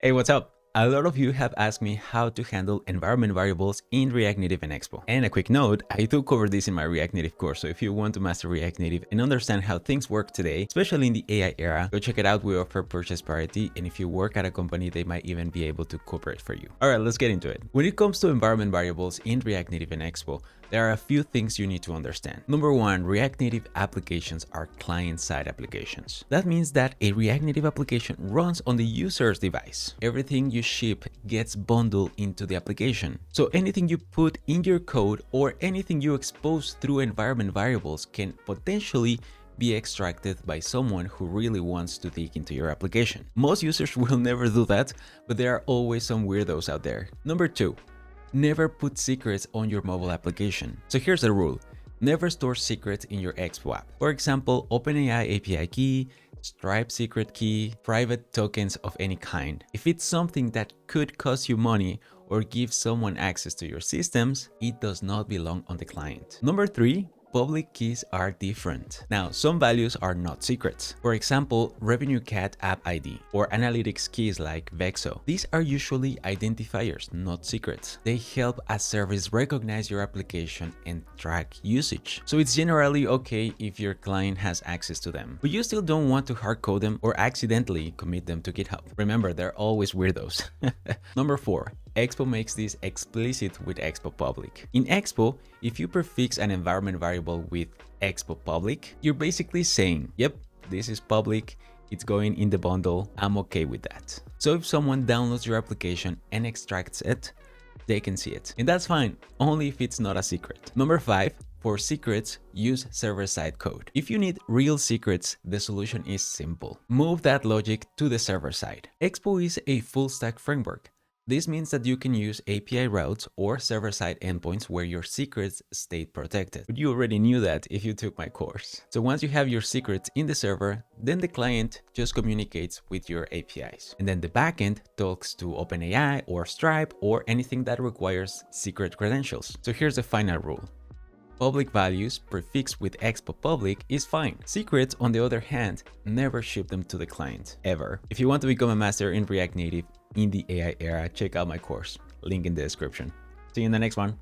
Hey, what's up? A lot of you have asked me how to handle environment variables in React Native and Expo. And a quick note, I do cover this in my React Native course, so if you want to master React Native and understand how things work today, especially in the AI era, go check it out. We offer purchase parity, and if you work at a company, they might even be able to cooperate for you. All right, let's get into it. When it comes to environment variables in React Native and Expo, there are a few things you need to understand. Number one, React Native applications are client-side applications. That means that a React Native application runs on the user's device. Everything you ship gets bundled into the application. So anything you put in your code or anything you expose through environment variables can potentially be extracted by someone who really wants to dig into your application. Most users will never do that, but there are always some weirdos out there. Number two, never put secrets on your mobile application. So here's the rule. Never store secrets in your Expo app. For example, OpenAI API key, Stripe secret key, private tokens of any kind. If it's something that could cost you money or give someone access to your systems, it does not belong on the client. Number three, public keys are different. Now, some values are not secrets. For example, Revenue Cat App ID or analytics keys like Vexo. These are usually identifiers, not secrets. They help a service recognize your application and track usage. So it's generally okay if your client has access to them, but you still don't want to hard code them or accidentally commit them to GitHub. Remember, they're always weirdos. Number four, Expo makes this explicit with Expo Public. In Expo, if you prefix an environment variable with Expo Public, you're basically saying, yep, this is public, it's going in the bundle, I'm okay with that. So if someone downloads your application and extracts it, they can see it. And that's fine, only if it's not a secret. Number five, for secrets, use server-side code. If you need real secrets, the solution is simple. Move that logic to the server side. Expo is a full-stack framework. This means that you can use API routes or server-side endpoints where your secrets stay protected. But you already knew that if you took my course. So once you have your secrets in the server, then the client just communicates with your APIs. And then the backend talks to OpenAI or Stripe or anything that requires secret credentials. So here's the final rule. Public values prefixed with Expo Public is fine. Secrets, on the other hand, never ship them to the client, ever. If you want to become a master in React Native in the AI era, check out my course. Link in the description. See you in the next one.